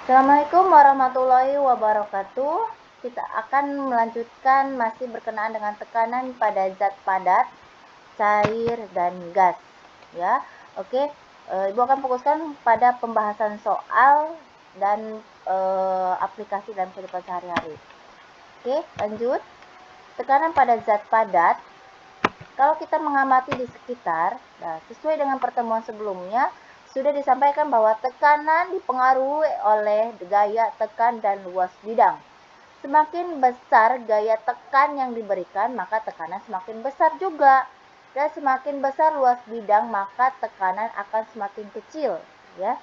Assalamualaikum warahmatullahi wabarakatuh. Kita akan melanjutkan masih berkenaan dengan tekanan pada zat padat, cair, dan gas. Ya, oke. Ibu akan fokuskan pada pembahasan soal dan aplikasi dalam kehidupan sehari-hari. Oke, lanjut. Tekanan pada zat padat. Kalau kita mengamati di sekitar, nah, sesuai dengan pertemuan sebelumnya, sudah disampaikan bahwa tekanan dipengaruhi oleh gaya tekan dan luas bidang. Semakin besar gaya tekan yang diberikan, maka tekanan semakin besar juga. Dan semakin besar luas bidang, maka tekanan akan semakin kecil. Ya.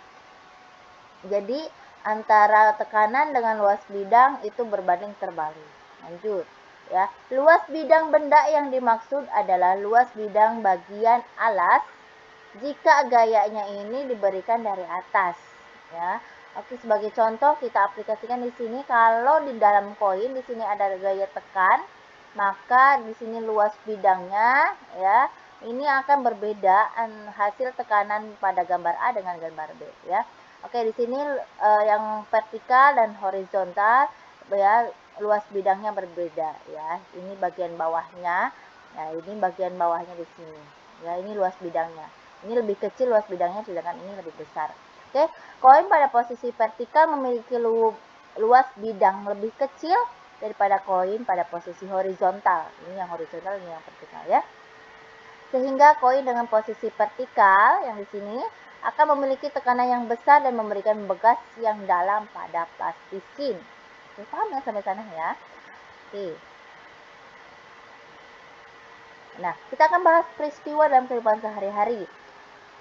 Jadi, antara tekanan dengan luas bidang itu berbanding terbalik. Lanjut. Ya, luas bidang benda yang dimaksud adalah luas bidang bagian alas jika gayanya ini diberikan dari atas. Ya, oke, sebagai contoh kita aplikasikan di sini. Kalau di dalam koin di sini ada gaya tekan, maka di sini luas bidangnya, ya, ini akan berbeda hasil tekanan pada gambar A dengan gambar B. Ya, oke, di sini yang vertikal dan horizontal, ya, luas bidangnya berbeda. Ya, ini bagian bawahnya. Nah, ini bagian bawahnya di sini. Ya, ini luas bidangnya. Ini lebih kecil luas bidangnya, sedangkan ini lebih besar. Oke, koin pada posisi vertikal memiliki luas bidang lebih kecil daripada koin pada posisi horizontal. Ini yang horizontal, ini yang vertikal, ya. Sehingga koin dengan posisi vertikal yang di sini akan memiliki tekanan yang besar dan memberikan bekas yang dalam pada plastisin. Oke, paham ya sampai sana ya? Oke. Nah, kita akan bahas peristiwa dalam kehidupan sehari-hari.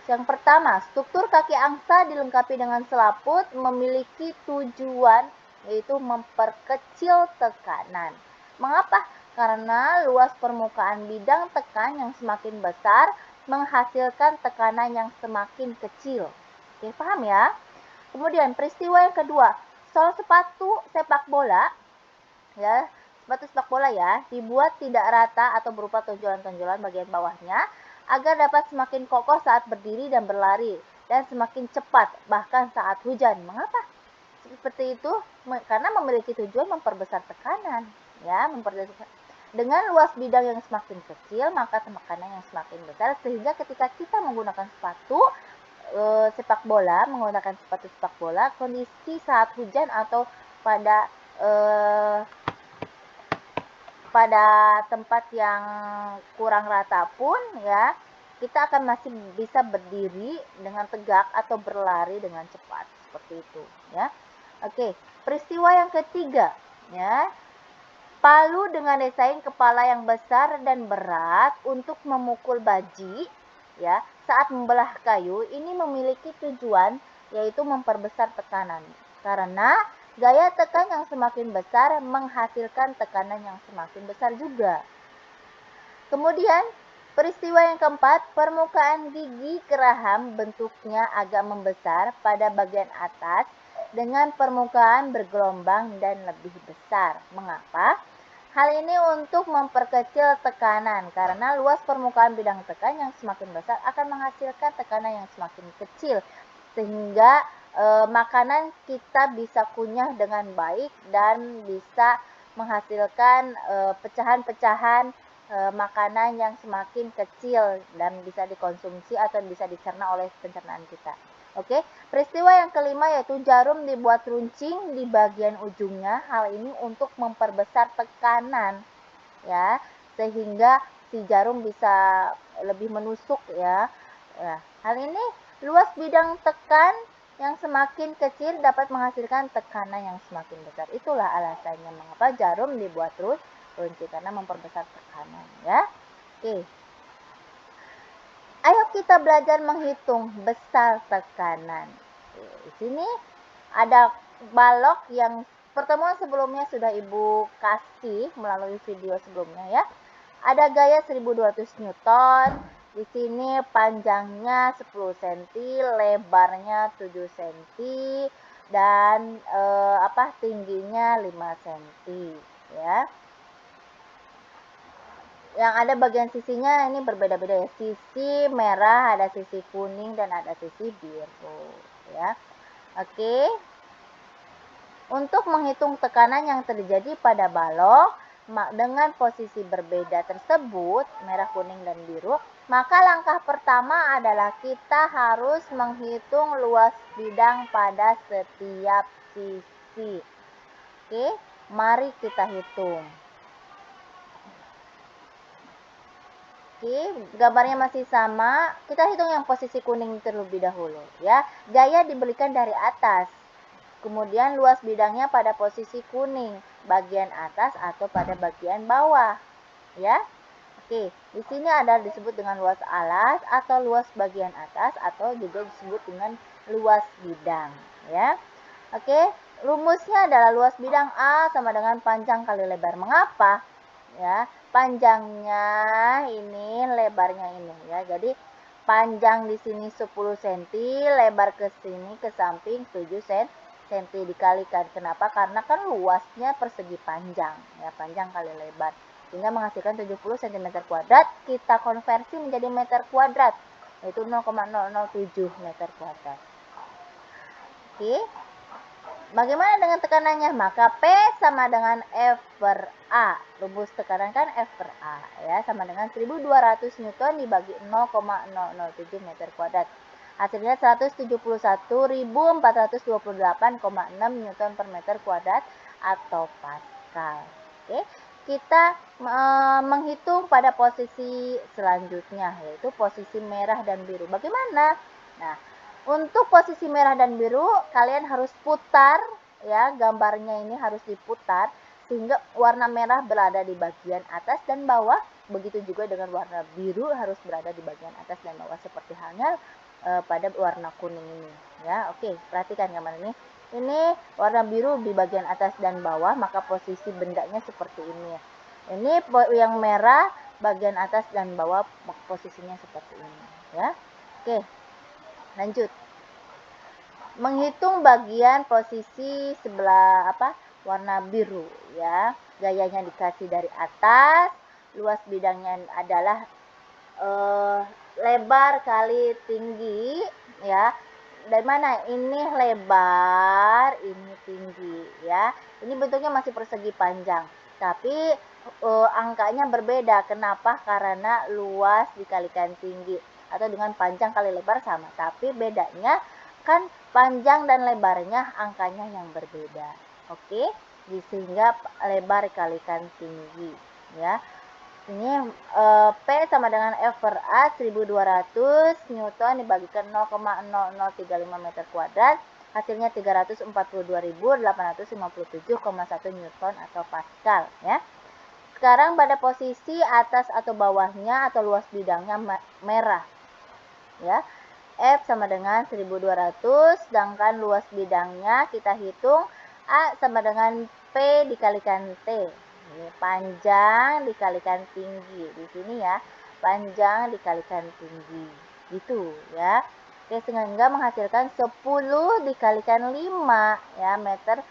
Yang pertama, struktur kaki angsa dilengkapi dengan selaput memiliki tujuan yaitu memperkecil tekanan. Mengapa? Karena luas permukaan bidang tekan yang semakin besar menghasilkan tekanan yang semakin kecil. Oke, paham ya? Kemudian peristiwa yang kedua, sol sepatu sepak bola, ya, sepatu sepak bola ya, dibuat tidak rata atau berupa tonjolan-tonjolan bagian bawahnya agar dapat semakin kokoh saat berdiri dan berlari dan semakin cepat bahkan saat hujan. Mengapa seperti itu? Karena memiliki tujuan memperbesar tekanan, ya, dengan luas bidang yang semakin kecil maka tekanan yang semakin besar, sehingga ketika kita menggunakan sepatu sepak bola, menggunakan sepatu sepak bola, kondisi saat hujan atau pada tempat yang kurang rata pun, ya, kita akan masih bisa berdiri dengan tegak atau berlari dengan cepat seperti itu, ya. Oke, peristiwa yang ketiga, ya, palu dengan desain kepala yang besar dan berat untuk memukul baji, ya, saat membelah kayu ini memiliki tujuan yaitu memperbesar tekanan. Karena gaya tekan yang semakin besar menghasilkan tekanan yang semakin besar juga. Kemudian, peristiwa yang keempat, permukaan gigi geraham bentuknya agak membesar pada bagian atas dengan permukaan bergelombang dan lebih besar. Mengapa? Hal ini untuk memperkecil tekanan, karena luas permukaan bidang tekan yang semakin besar akan menghasilkan tekanan yang semakin kecil, sehingga makanan kita bisa kunyah dengan baik dan bisa menghasilkan pecahan-pecahan makanan yang semakin kecil dan bisa dikonsumsi atau bisa dicerna oleh pencernaan kita. Oke, peristiwa yang kelima yaitu jarum dibuat runcing di bagian ujungnya. Hal ini untuk memperbesar tekanan, ya, sehingga si jarum bisa lebih menusuk, ya. Nah, hal ini luas bidang tekan yang semakin kecil dapat menghasilkan tekanan yang semakin besar. Itulah alasannya mengapa jarum dibuat runcing, karena memperbesar tekanan, ya. Oke. Ayo kita belajar menghitung besar tekanan. Di sini ada balok yang pertemuan sebelumnya sudah Ibu kasih melalui video sebelumnya, ya. Ada gaya 1200 Newton. Di sini panjangnya 10 cm, lebarnya 7 cm dan tingginya 5 cm, ya. Yang ada bagian sisinya ini berbeda-beda, ya. Sisi merah, ada sisi kuning dan ada sisi biru, ya. Oke. Untuk menghitung tekanan yang terjadi pada balok dengan posisi berbeda tersebut, merah, kuning, dan biru, maka langkah pertama adalah kita harus menghitung luas bidang pada setiap sisi. Oke, mari kita hitung. Oke, gambarnya masih sama. Kita hitung yang posisi kuning terlebih dahulu ya. Gaya diberikan dari atas. Kemudian luas bidangnya pada posisi kuning, bagian atas atau pada bagian bawah. Ya. Oke, di sini ada disebut dengan luas alas atau luas bagian atas atau juga disebut dengan luas bidang, ya. Oke, rumusnya adalah luas bidang A sama dengan panjang kali lebar. Mengapa? Ya, panjangnya ini, lebarnya ini ya. Jadi panjang di sini 10 cm, lebar ke sini ke samping 7 cm dikalikan. Kenapa? Karena kan luasnya persegi panjang ya, panjang kali lebar. Sehingga menghasilkan 70 cm kuadrat. Kita konversi menjadi meter kuadrat, yaitu 0,007 meter kuadrat. Oke. Bagaimana dengan tekanannya? Maka P sama dengan F per A. Rumus tekanan kan F per A ya, sama dengan 1200 Newton dibagi 0,007 meter kuadrat. Hasilnya 171.428,6 Newton per meter kuadrat atau Pascal. Oke, kita menghitung pada posisi selanjutnya, yaitu posisi merah dan biru. Bagaimana? Nah, untuk posisi merah dan biru, kalian harus putar ya, gambarnya ini harus diputar sehingga warna merah berada di bagian atas dan bawah. Begitu juga dengan warna biru harus berada di bagian atas dan bawah seperti halnya pada warna kuning ini ya. Oke, perhatikan gambar ini. Ini warna biru di bagian atas dan bawah, maka posisi bendanya seperti ini ya. Ini yang merah bagian atas dan bawah, posisinya seperti ini ya. Oke. Lanjut. Menghitung bagian posisi sebelah warna biru ya. Gayanya dikasih dari atas, luas bidangnya adalah lebar kali tinggi ya. Dari mana? Ini lebar, ini tinggi ya. Ini bentuknya masih persegi panjang, tapi angkanya berbeda. Kenapa? Karena luas dikalikan tinggi atau dengan panjang kali lebar sama, tapi bedanya kan panjang dan lebarnya angkanya yang berbeda. Oke, sehingga lebar dikalikan tinggi ya. Ini P sama dengan F per A 1200 Newton dibagikan 0,0035 meter kuadrat, hasilnya 342.857,1 Newton atau Pascal ya. Sekarang pada posisi atas atau bawahnya atau luas bidangnya merah ya. F sama dengan 1200, sedangkan luas bidangnya kita hitung A sama dengan P dikalikan T. Ini panjang dikalikan tinggi di sini ya, panjang dikalikan tinggi gitu ya. Oke, sehingga menghasilkan 10 dikalikan 5 ya meter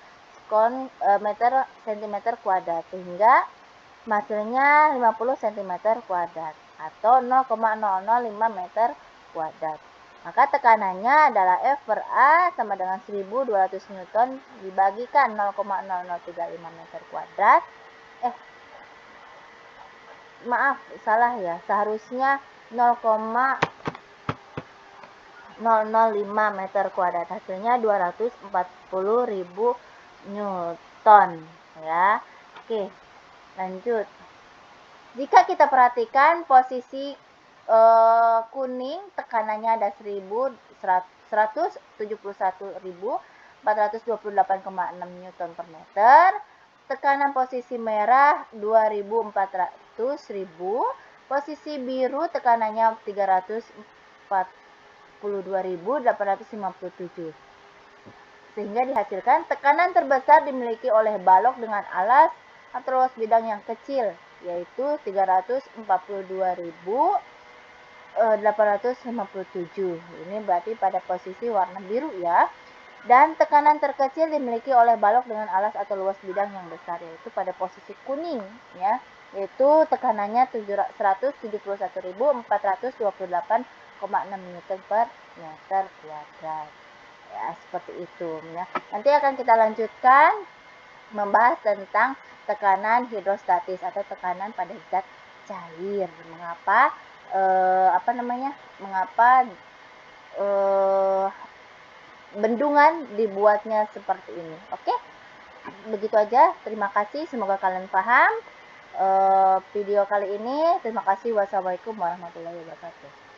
cm kuadrat, sehingga hasilnya 50 cm kuadrat atau 0,005 meter kuadrat. Maka tekanannya adalah F per A sama dengan 1200 Newton dibagikan 0,0035 meter kuadrat. Maaf, salah ya. Seharusnya 0,005 meter kuadrat. Hasilnya 240.000 Newton ya. Oke, lanjut. Jika kita perhatikan posisi kuning, tekanannya ada 171.428,6 Newton per meter. Tekanan posisi merah 2.400.000. Posisi biru tekanannya 342.857. Sehingga dihasilkan tekanan terbesar dimiliki oleh balok dengan alas atau luas bidang yang kecil, yaitu 342.857. Ini berarti pada posisi warna biru ya. Dan tekanan terkecil dimiliki oleh balok dengan alas atau luas bidang yang besar, yaitu pada posisi kuning ya, yaitu tekanannya 171.428,6 Newton per meter kuadrat. Ya, seperti itu ya. Nanti akan kita lanjutkan membahas tentang tekanan hidrostatis atau tekanan pada zat cair. Mengapa mengapa bendungan dibuatnya seperti ini. Oke? Begitu aja. Terima kasih. Semoga kalian paham video kali ini. Terima kasih. Wassalamualaikum warahmatullahi wabarakatuh.